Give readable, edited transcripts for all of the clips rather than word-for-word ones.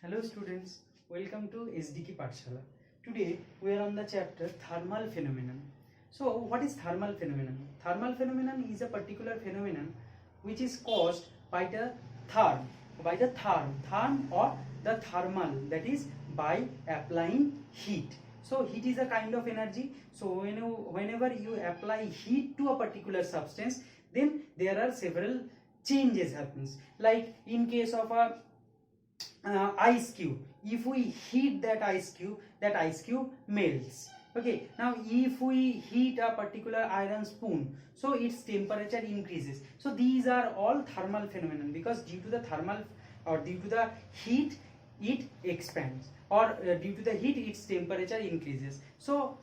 Hello students, welcome to SDK Pathshala. Today we are on the chapter thermal phenomenon. So what is thermal phenomenon? Thermal phenomenon is a particular phenomenon which is caused by the therm or the thermal, that is by applying heat. So heat is a kind of energy. So whenever you apply heat to a particular substance, then there are several changes happens. Like in case of a ice cube, if we heat that ice cube melts. Okay, now if we heat a particular iron spoon, so its temperature increases. So these are all thermal phenomenon, because due to the thermal or due to the heat it expands, or due to the heat its temperature increases. So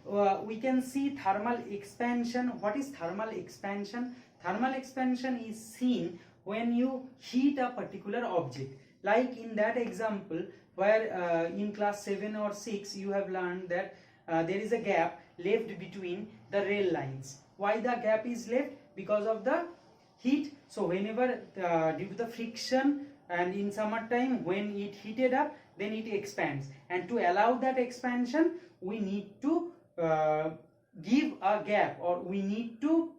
we can see thermal expansion. What is thermal expansion? Thermal expansion is seen when you heat a particular object. Like in that example where in class 7 or 6 you have learned that there is a gap left between the rail lines. Why the gap is left? Because of the heat. So whenever due to the friction, and in summertime when it heated up, then it expands, and to allow that expansion we need to give a gap, or we need to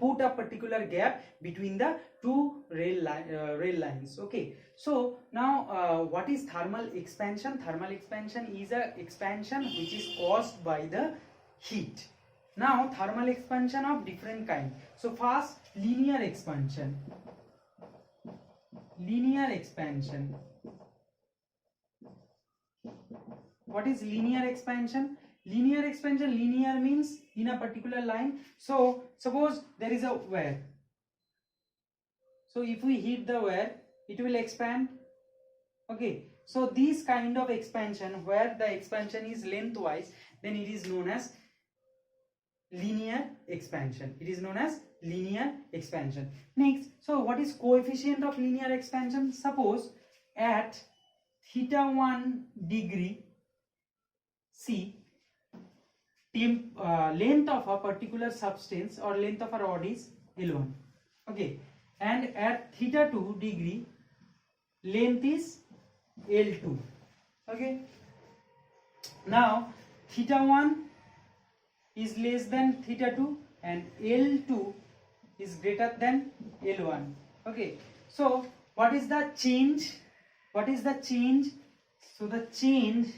put a particular gap between the two rail lines. Okay, so now what is thermal expansion? Thermal expansion is a expansion which is caused by the heat. Now thermal expansion of different kind. So first, linear expansion. Linear expansion. What is linear expansion? Linear expansion, linear means in a particular line. So suppose there is a wire. So if we heat the wire, it will expand. Okay, so this kind of expansion, where the expansion is lengthwise, then it is known as linear expansion. It is known as linear expansion. Next, so what is coefficient of linear expansion? Suppose at theta 1 degree C, length of a particular substance or length of a rod is L1. Okay, and at theta 2 degree length is L2. Okay, now theta 1 is less than theta 2 and L2 is greater than L1. Okay, so what is the change? What is the change? So the change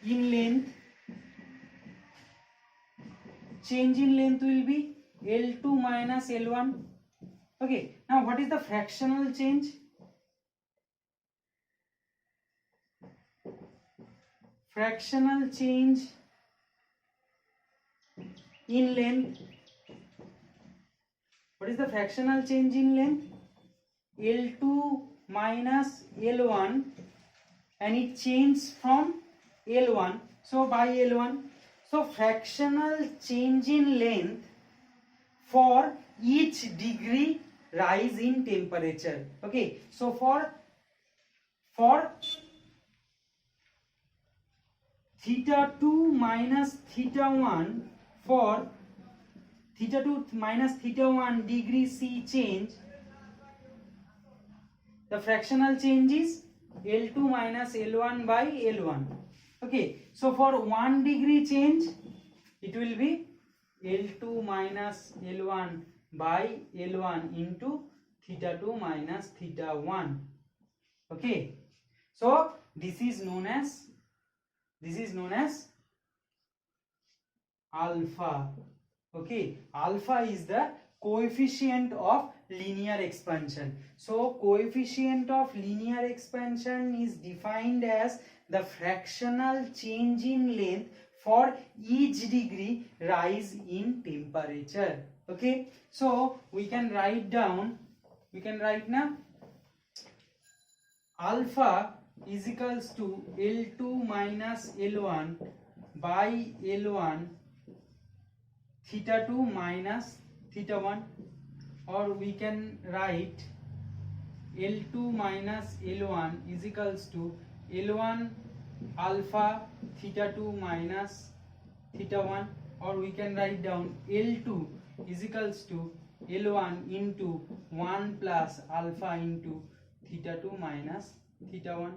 in length, will be L2 minus L1. Okay, now what is the fractional change? Fractional change in length. What is the fractional change in length? L2 minus L1, and it changes from L1, so by L1. So fractional change in length for each degree rise in temperature. Okay, so for theta 2 minus theta 1, for theta 2 minus theta 1 degree C change, the fractional change is L2 minus L1 by L1. Okay, so for 1 degree change it will be L2 minus L1 by L1 into theta 2 minus theta 1. Okay, so this is known as alpha. Okay, alpha is the coefficient of linear expansion. So coefficient of linear expansion is defined as the fractional change in length for each degree rise in temperature. Okay, so we can write now alpha is equals to L2 minus L1 by L1 theta 2 minus theta 1, or we can write L2 minus L1 is equals to L1 alpha theta 2 minus theta 1, or we can write down L2 is equals to L1 into 1 plus alpha into theta 2 minus theta 1.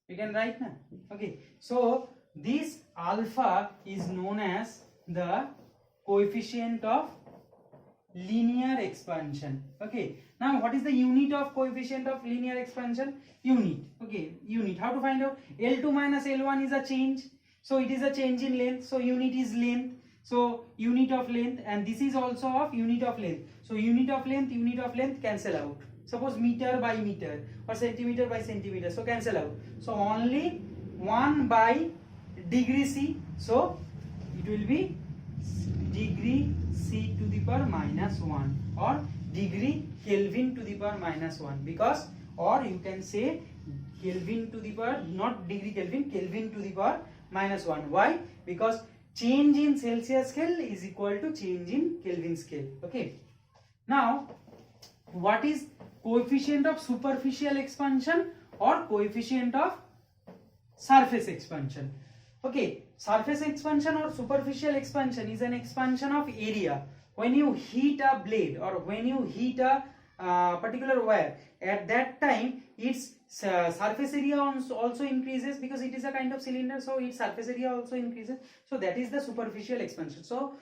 We can write now. Okay, so this alpha is known as the coefficient of linear expansion. Okay, now what is the unit of coefficient of linear expansion? Unit. Okay, unit. How to find out? L2 minus L1 is a change, so it is a change in length, so unit is length, so unit of length, and this is also of unit of length, so unit of length cancel out. Suppose meter by meter or centimeter by centimeter, so cancel out, so only 1 by degree C, so it will be degree C to the power minus 1 or degree Kelvin to the power minus 1, because, or you can say Kelvin to the power, not degree Kelvin, Kelvin to the power minus 1. Why? Because change in Celsius scale is equal to change in Kelvin scale. Okay, now what is coefficient of superficial expansion or coefficient of surface expansion? Okay, surface expansion or superficial expansion is an expansion of area. When you heat a blade or when you heat a particular wire, at that time its surface area also increases, because it is a kind of cylinder, so its surface area also increases, so that is the superficial expansion. So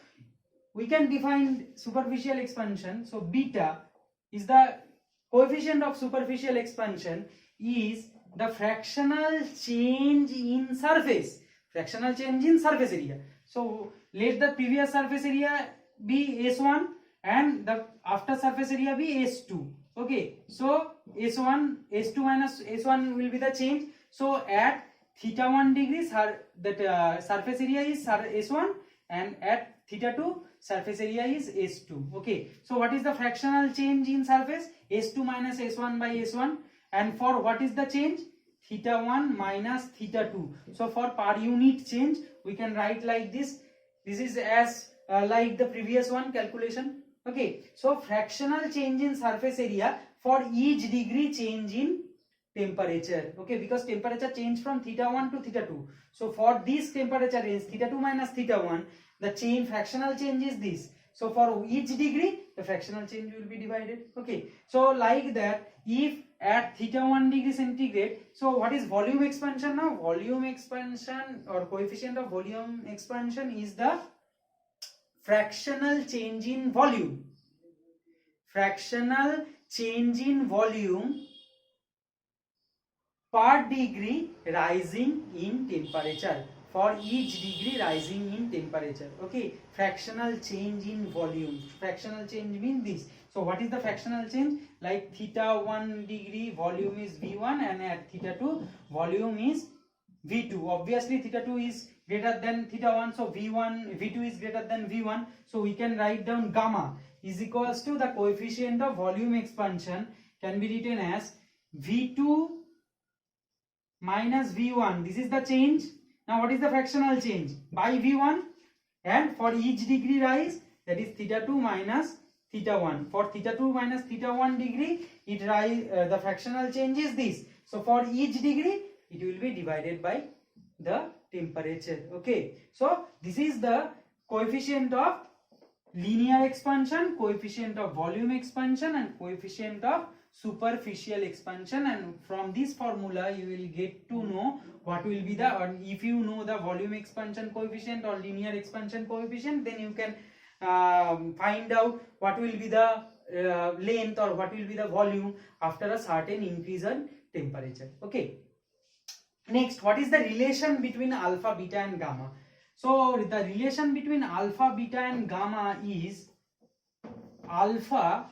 we can define superficial expansion. So beta is the coefficient of superficial expansion, is the fractional change in surface, fractional change in surface area. So let the previous surface area be S1 and the after surface area be S2. Okay, so S1, S2 minus S1 will be the change. So at theta 1 degrees that surface area is S1, and at theta 2 surface area is S2. Okay, so what is the fractional change in surface? S2 minus S1 by S1. And for what is the change? Theta 1 minus theta 2. So for per unit change we can write like this. This is as like the previous one calculation. Okay, so fractional change in surface area for each degree change in temperature. Okay, because temperature change from theta 1 to theta 2. So for this temperature range theta 2 minus theta 1, the change, fractional change is this. So for each degree the fractional change will be divided. Okay, so like that, if at theta 1 degree centigrade, so what is volume expansion now? Volume expansion or coefficient of volume expansion is the fractional change in volume. Fractional change in volume per degree rising in temperature, for each degree rising in temperature. Okay, fractional change in volume. Fractional change means this. So what is the fractional change? Like theta 1 degree volume is V1 and at theta 2 volume is V2. Obviously theta 2 is greater than theta 1, so V2 is greater than V1. So we can write down gamma is equals to the coefficient of volume expansion, can be written as V2 minus V1. This is the change. Now what is the fractional change? By V1, and for each degree rise, that is theta 2 minus theta 1. For theta 2 minus theta 1 degree, it rise, the fractional change is this. So for each degree it will be divided by the temperature. Okay, so this is the coefficient of linear expansion, coefficient of volume expansion, and coefficient of superficial expansion. And from this formula you will get to know what will be the, or if you know the volume expansion coefficient or linear expansion coefficient, then you can find out what will be the length or what will be the volume after a certain increase in temperature. Okay, next, what is the relation between alpha, beta and gamma? So the relation between alpha, beta and gamma is alpha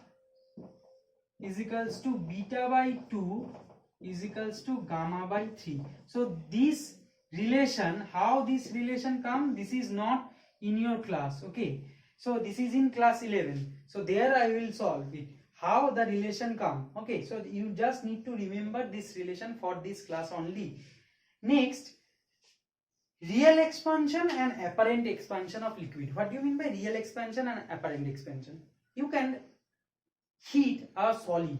is equals to beta by 2 is equals to gamma by 3. So this relation, how this relation come, this is not in your class. Okay, so this is in class 11, so there I will solve it, how the relation come. Okay, so you just need to remember this relation for this class only. Next, real expansion and apparent expansion of liquid. What do you mean by real expansion and apparent expansion? You can heat a solid,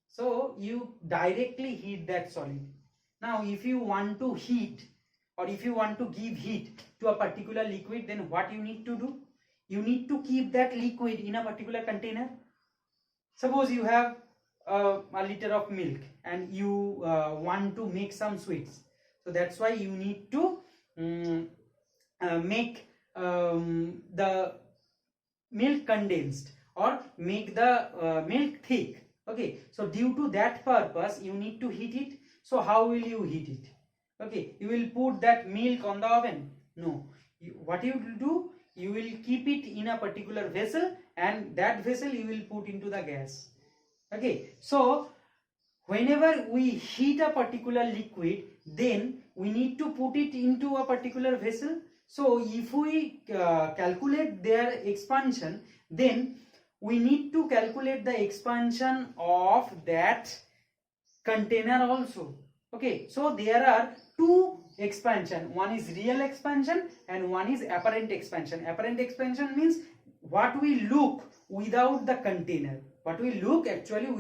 so you directly heat that solid. Now if you want to heat or if you want to give heat to a particular liquid, then what you need to do? You need to keep that liquid in a particular container. Suppose you have a liter of milk and you want to make some sweets, so that's why you need to make the milk condensed or make the milk thick. Okay, so due to that purpose you need to heat it. So how will you heat it? Okay, you will put that milk on the oven? No. What you will do, you will keep it in a particular vessel, and that vessel you will put into the gas. Okay, so whenever we heat a particular liquid, then we need to put it into a particular vessel. So if we calculate their expansion, then we need to calculate the expansion of that container also. Okay, so there are two expansion. One is real expansion and one is apparent expansion. Apparent expansion means what we look without the container. What we look actually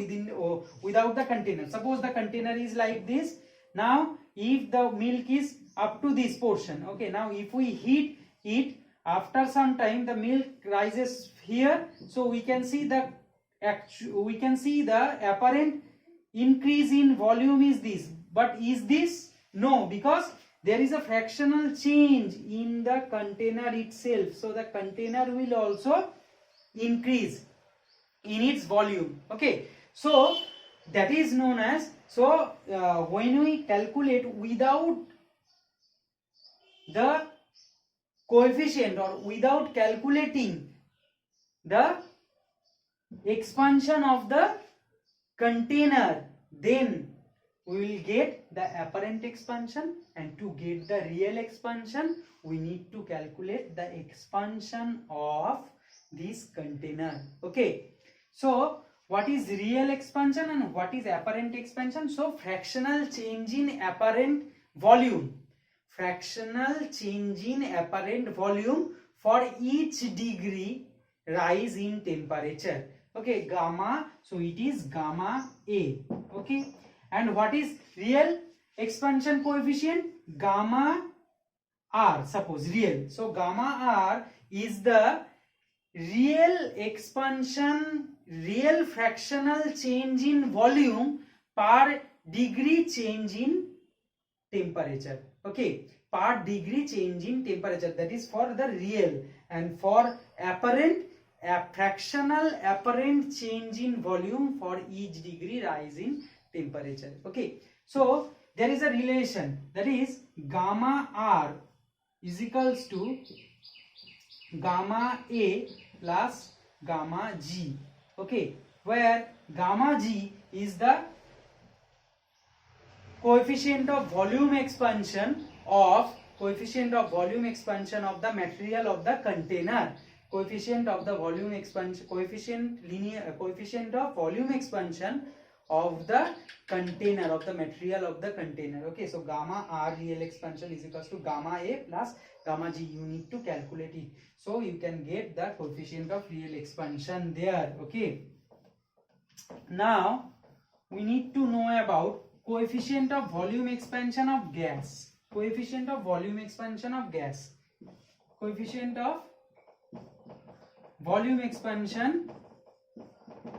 without the container. Suppose the container is like this. Now if the milk is up to this portion, okay, now if we heat it, after some time the milk rises here, so we can see the apparent increase in volume is this. But is this? No, because there is a fractional change in the container itself, so the container will also increase in its volume. Okay, so that is known as, so when we calculate without the coefficient or without calculating the expansion of the container, then we will get the apparent expansion, and to get the real expansion we need to calculate the expansion of this container. Okay, so what is real expansion and what is apparent expansion? So fractional change in apparent volume. Fractional change in apparent volume for each degree rise in temperature. Okay, gamma, so it is gamma A. Okay, and what is real expansion coefficient? Gamma R, suppose real. So gamma R is the real expansion, real fractional change in volume per degree change in temperature. Okay, per degree change in temperature, that is for the real. And for apparent, a fractional apparent change in volume for each degree rise in temperature. Okay, so there is a relation, that is gamma R is equals to gamma A plus gamma G. Okay, where gamma G is the coefficient of volume expansion of the material of the container. Coefficient of the volume expansion, coefficient of volume expansion of the container, of the material of the container. Okay, so gamma R real expansion is equals to gamma A plus gamma G. You need to calculate it, so you can get the coefficient of real expansion there. Okay, now we need to know about coefficient of volume expansion of gas. Coefficient of volume expansion of gas. Coefficient of volume expansion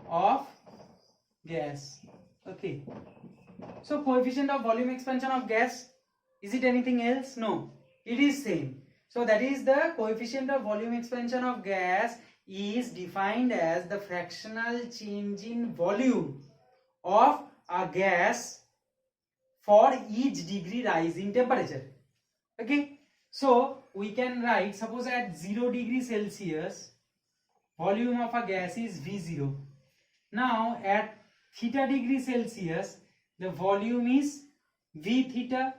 of gas. Okay, so coefficient of volume expansion of gas, is it anything else? No, it is same. So that is the coefficient of volume expansion of gas is defined as the fractional change in volume of a gas for each degree rise in temperature. Okay, so we can write, suppose at 0 degree Celsius volume of a gas is V0. Now at theta degree Celsius the volume is V theta.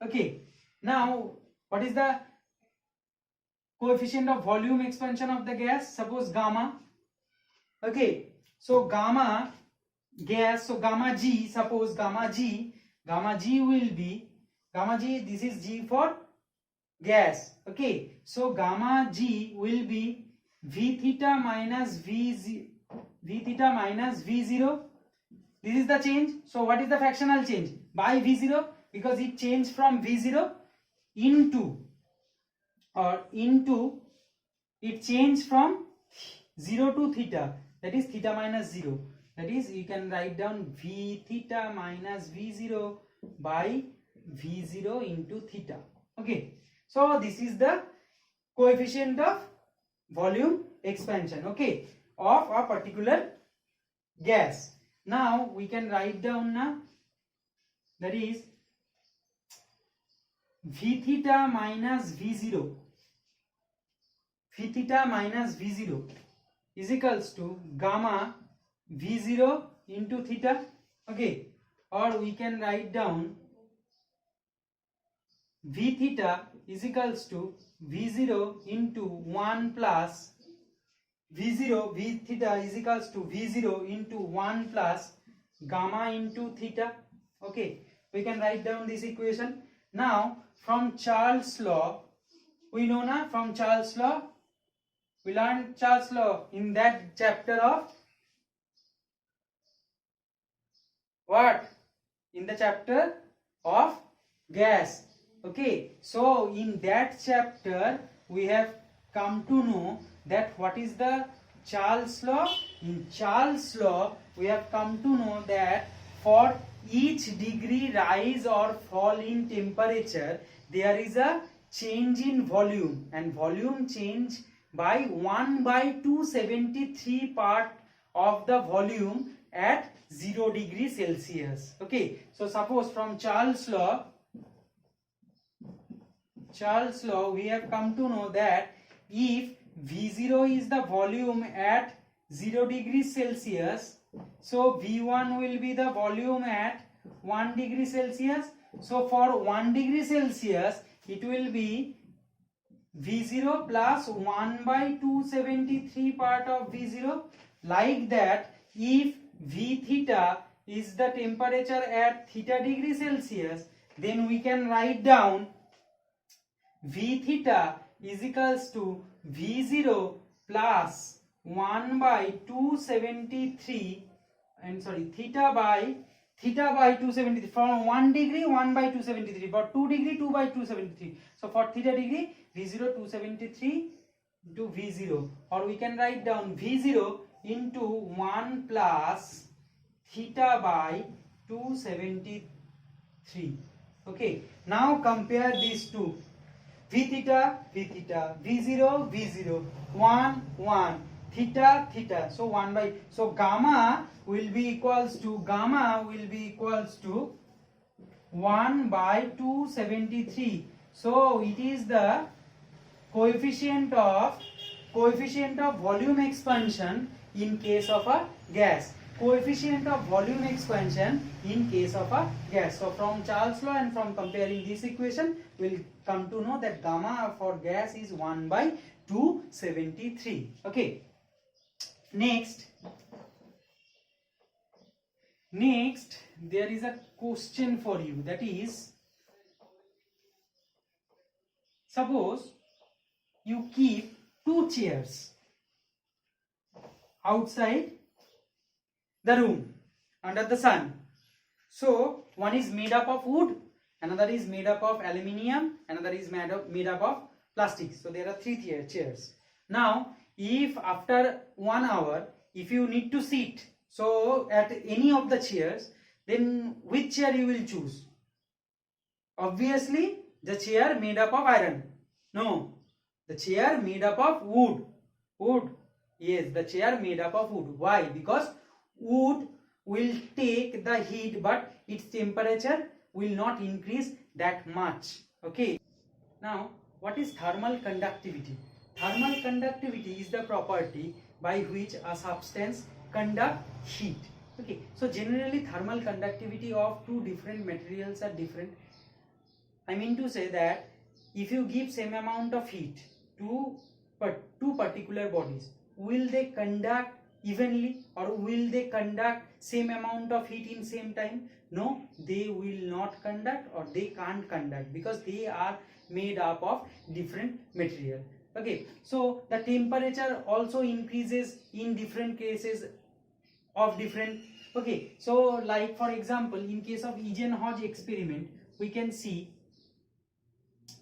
Okay, now what is the coefficient of volume expansion of the gas? Suppose gamma. Okay, so gamma gas, so gamma G, suppose gamma G will be, gamma G, this is G for gas. Okay, so gamma G will be V theta minus V theta minus V0. This is the change. So what is the fractional change? By V0, because it changed from V0 into, it changed from 0 to theta, that is theta minus 0. that is you can write down v theta minus v0 by v0 into theta. Okay, so this is the coefficient of volume expansion, okay, of a particular gas. Now we can write down now, that is v theta minus v0, v theta minus v0 is equals to gamma v0 into theta, okay, or we can write down v theta is equals to v0 into 1 plus v0, v theta is equals to v0 into 1 plus gamma into theta. Okay, we can write down this equation. Now from Charles' law, we know now, from Charles' law, we learned Charles' law in that chapter of what? In the chapter of gas. Okay, so in that chapter we have come to know that what is the Charles' law. In Charles' law we have come to know that for each degree rise or fall in temperature there is a change in volume, and volume change by 1 by 273 part of the volume at 0 degree Celsius. Okay, so suppose from Charles' law we have come to know that if V0 is the volume at 0 degrees Celsius, so V1 will be the volume at 1 degree Celsius. So for 1 degree Celsius it will be V0 plus 1 by 273 part of V0. Like that, if V theta is the temperature at theta degree Celsius, then we can write down V theta is equals to V0 plus 1 by 273, and sorry, theta by 273. For 1 degree 1 by 273, for 2 degree 2 by 273. So for theta degree V0 273 into V0, or we can write down V0 into 1 plus theta by 273. Okay, now compare these two. V theta, V0, 1, 1, theta, so 1 by, so gamma will be equals to 1 by 273. So it is the coefficient of volume expansion in case of a gas. Coefficient of volume expansion in case of a gas. So from Charles' law and from comparing this equation, we'll come to know that gamma for gas is 1 by 273. Okay. Next, there is a question for you, that is, suppose you keep 2 chairs outside the room under the sun. So one is made up of wood, another is made up of aluminium, another is made up of plastic. So there are 3 chairs. Now if after 1 hour if you need to sit so at any of the chairs, then which chair you will choose? Obviously the chair made up of iron. No, the chair made up of wood. Yes, the chair made up of wood. Why? Because wood will take the heat but its temperature will not increase that much. Okay, now what is thermal conductivity? Thermal conductivity is the property by which a substance conduct heat. Okay, so generally thermal conductivity of 2 different materials are different. I mean to say that if you give same amount of heat to two particular bodies, will they conduct evenly, or will they conduct same amount of heat in same time? No, they will not conduct, or they can't conduct, because they are made up of different material. Okay, so the temperature also increases in different cases of different. Okay, so like for example, in case of Eisenhower experiment, we can see,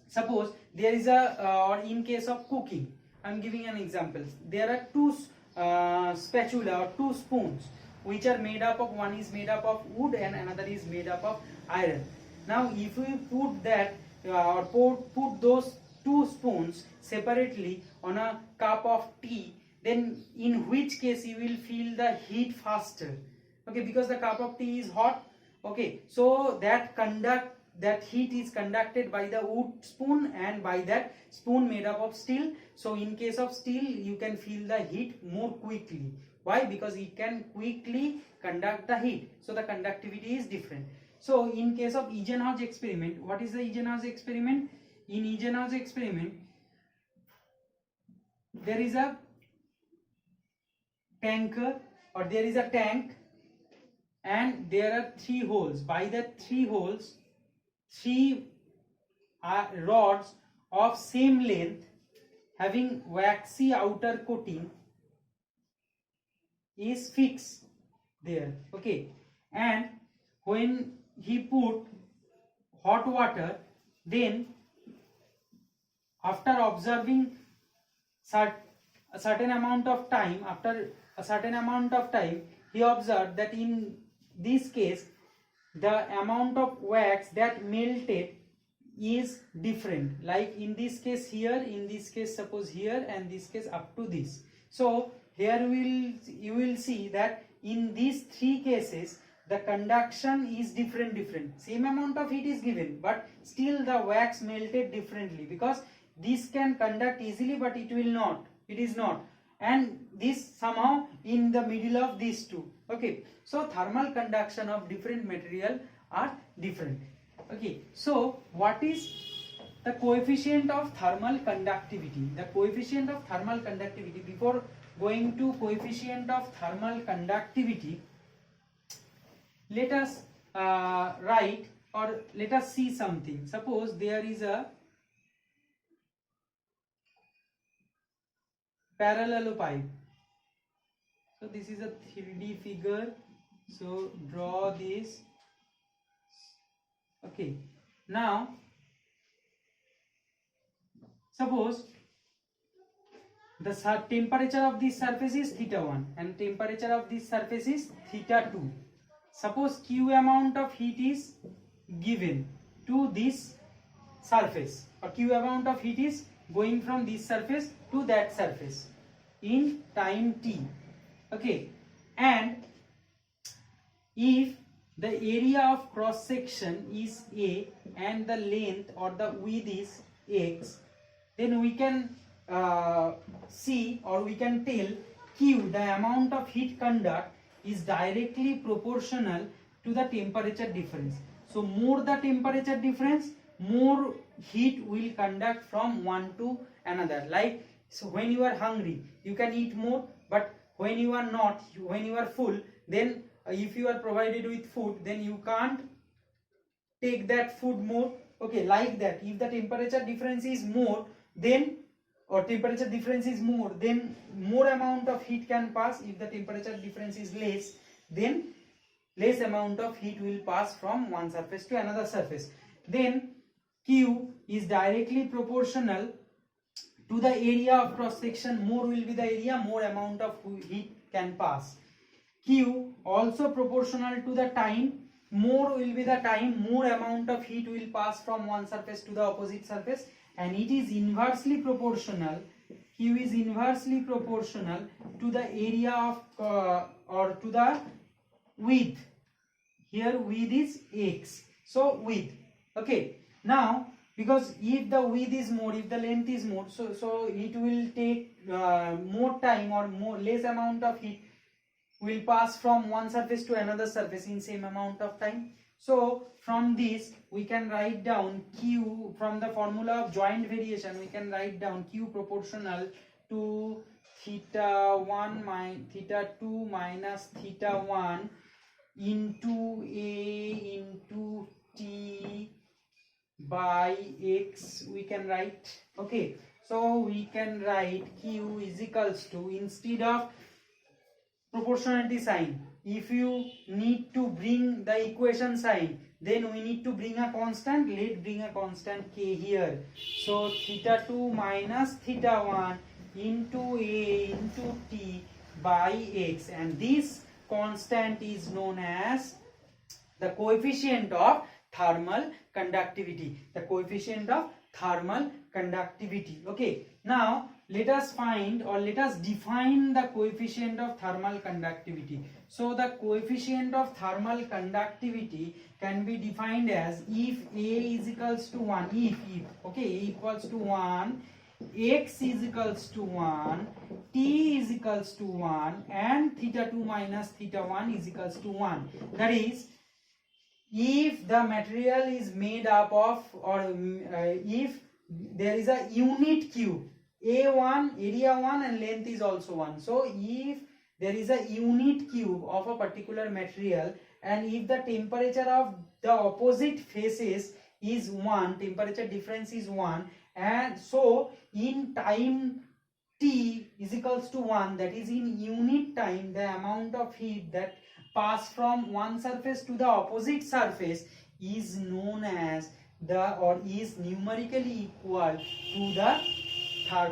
suppose there is or in case of cooking, I am giving an example. There are 2 spatula or 2 spoons. which are made up of, one is made up of wood and another is made up of iron. Now if we put that or put those two spoons separately on a cup of tea, then in which case you will feel the heat faster, okay, because the cup of tea is hot, okay, so that heat is conducted by the wood spoon and by that spoon made up of steel. So in case of steel you can feel the heat more quickly. Why? Because it can quickly conduct the heat, so the conductivity is different. So in case of Eisenhower experiment, what is the Eisenhower experiment? In Eisenhower experiment there is a tanker, or there is a tank, and there are three holes. By that three holes, three rods of same length having waxy outer coating is fixed there, okay, and when he put hot water, then after observing a certain amount of time, he observed that in this case the amount of wax that melted is different, like in this case here, in this case suppose here, and this case up to this. So here you will see that in these three cases the conduction is different. Same amount of heat is given, but still the wax melted differently, because this can conduct easily but it will not, it is not, and this somehow in the middle of these two, okay. So thermal conduction of different material are different, okay. So what is the coefficient of thermal conductivity? The coefficient of thermal conductivity, before going to coefficient of thermal conductivity, let us write, or let us see something. Suppose there is a parallelopipe. So this is a 3D figure, so draw this, okay. Now suppose the temperature of this surface is theta1 and temperature of this surface is theta2. Suppose Q amount of heat is given to this surface, or Q amount of heat is going from this surface to that surface in time t, okay, and if the area of cross section is A and the length or the width is x, then we can see, or we can tell Q, the amount of heat conduct, is directly proportional to the temperature difference. So more the temperature difference, more heat will conduct from one to another. Like, so when you are hungry you can eat more, but when you are not, when you are full, then if you are provided with food, then you can't take that food more, okay, like that. If the temperature difference is more, then, or temperature difference is more, then more amount of heat can pass. If the temperature difference is less, then less amount of heat will pass from one surface to another surface. Then Q is directly proportional to the area of cross section. More will be the area, more amount of heat can pass. Q also proportional to the time. More will be the time, more amount of heat will pass from one surface to the opposite surface, and it is inversely proportional. Q is inversely proportional to the area of or to the width. Here width is x, so width, okay. Now because if the width is more, if the length is more, so it will take more time, or less amount of heat will pass from one surface to another surface in same amount of time. So from this we can write down Q, from the formula of joint variation we can write down Q proportional to theta1 theta2 minus theta1 into A into T by X, we can write, okay. So we can write Q is equals to, instead of proportionality sign, if you need to bring the equation sign, then we need to bring a constant. Let's bring a constant K here. So theta2 minus theta1 into A into T by X, and this constant is known as the coefficient of thermal conductivity. The coefficient of thermal conductivity. Okay, now let us find or let us define the coefficient of thermal conductivity. So the coefficient of thermal conductivity can be defined as if A is equals to 1, if okay, A equals to 1, x is equals to 1, t is equals to 1, and theta 2 minus theta 1 is equals to 1. That is, if the material is made up of, or if there is a unit cube, A1, area 1 and length is also 1. So if there is a unit cube of a particular material, and if the temperature of the opposite faces is 1, temperature difference is 1, and so in time t is equals to 1, that is in unit time, the amount of heat that pass from one surface to the opposite surface is known as the, or is numerically equal to the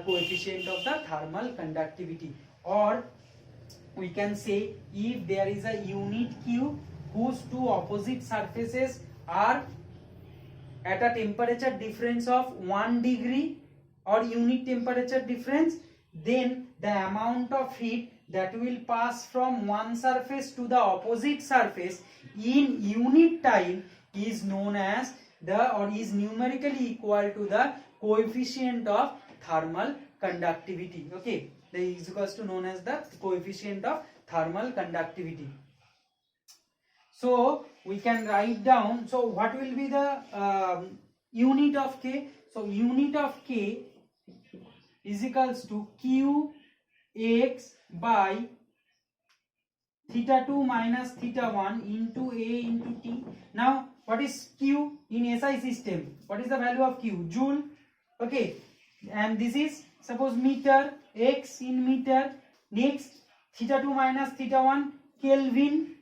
coefficient of the thermal conductivity. Or we can say, if there is a unit cube whose two opposite surfaces are at a temperature difference of 1 degree or unit temperature difference, then the amount of heat that will pass from one surface to the opposite surface in unit time is known as the, or is numerically equal to the coefficient of thermal conductivity. Okay, that is equals to known as the coefficient of thermal conductivity. So we can write down, so what will be the unit of K? So unit of K is equals to Q x by theta 2 minus theta 1 into A into T. Now what is Q in SI system? What is the value of Q? Joule. Okay, and this is suppose meter, x in meter. Next, theta 2 minus theta 1 Kelvin,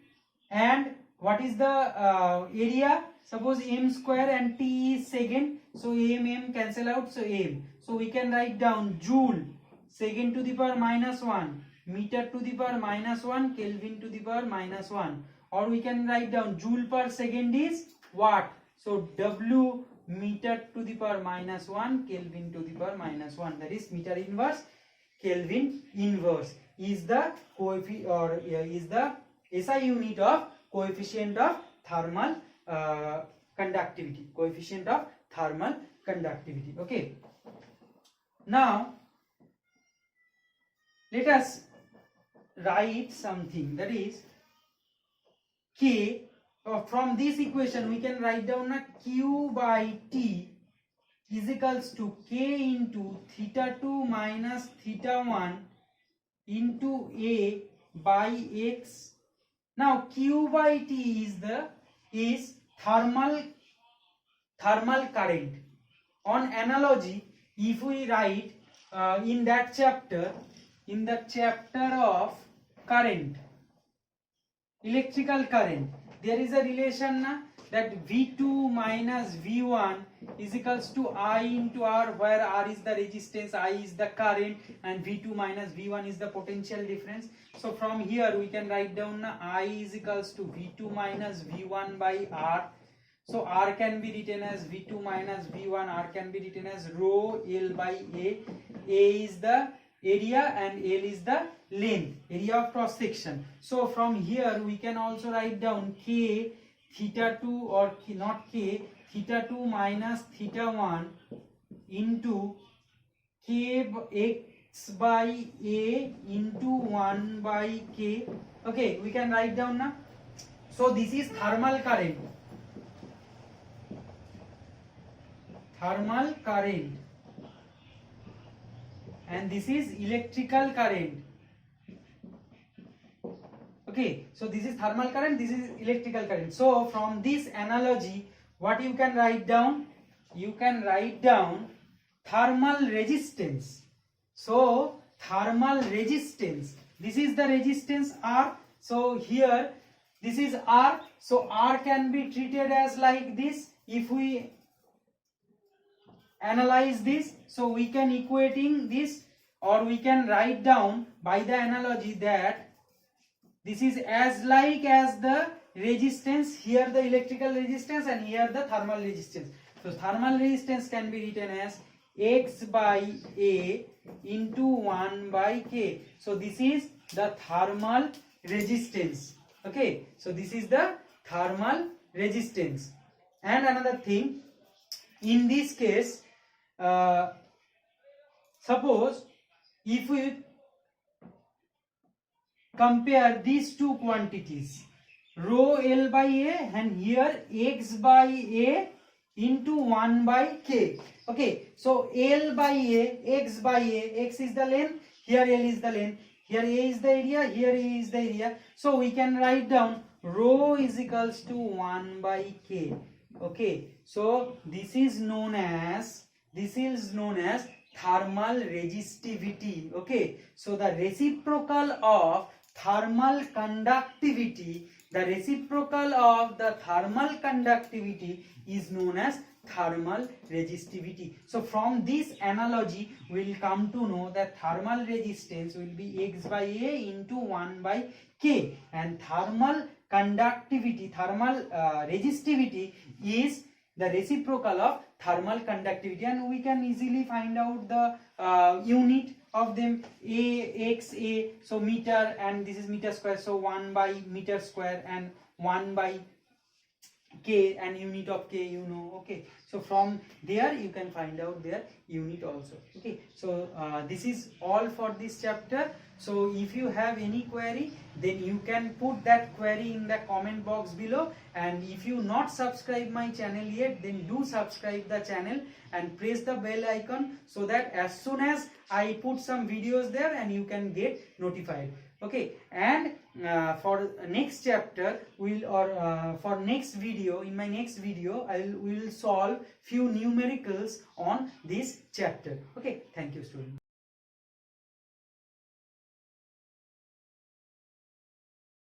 and what is the area? Suppose m square and T is second, so m cancel out, so m. So we can write down joule second to the power minus 1, meter to the power minus 1, Kelvin to the power minus 1. Or we can write down joule per second is watt, so W meter to the power minus 1, Kelvin to the power minus 1. That is meter inverse, Kelvin inverse is the coefficient, or is the SI unit of coefficient of thermal conductivity. Coefficient of thermal conductivity. Okay. Now let us write something, that is K. From this equation we can write down a Q by T is equals to K into theta 2 minus theta 1 into A by X. Now Q by T is thermal current. On analogy, if we write in that chapter, in the chapter of current, electrical current, there is a relation that V2 minus V1 is equals to I into R, where R is the resistance, I is the current, and V2 minus V1 is the potential difference. So from here we can write down I is equals to V2 minus V1 by R. So R can be written as V2 minus V1, R can be written as rho L by A. A is the area and L is the length, area of cross section. So from here we can also write down K theta 2, or not K, theta 2 minus theta 1 into K x by A into 1 by K. Okay, we can write down now. So this is thermal current. Thermal current, and this is electrical current. Okay, so this is thermal current, this is electrical current. So from this analogy, what you can write down? You can write down thermal resistance. So thermal resistance, this is the resistance R. So here this is R. So R can be treated as like this. If we analyze this, so we can equating this, or we can write down by the analogy that this is as like as the resistance, here the electrical resistance and here the thermal resistance. So thermal resistance can be written as X by A into 1 by K. So this is the thermal resistance. Okay, so this is the thermal resistance. And another thing, in this case, suppose if we compare these two quantities, rho L by A and here X by A into 1 by K. Okay, so L by A, X by A, X is the length, here L is the length, here A is the area, here A is the area. So we can write down rho is equals to 1 by K. Okay, so this is known as thermal resistivity. Okay, so the reciprocal of thermal conductivity, is known as thermal resistivity. So from this analogy we will come to know that thermal resistance will be X by A into 1 by K, and thermal conductivity, resistivity is the reciprocal of thermal conductivity, and we can easily find out the unit of them, A. So meter, and this is meter square, so 1 by meter square and 1 by K, and unit of K you know. Okay, so from there you can find out their unit also. Okay, so this is all for this chapter. So if you have any query, then you can put that query in the comment box below, and if you not subscribe my channel yet, then do subscribe the channel and press the bell icon, so that as soon as I put some videos there, and you can get notified. Okay, and for next chapter for next video, in my next video we will solve few numericals on this chapter. Okay, thank you students.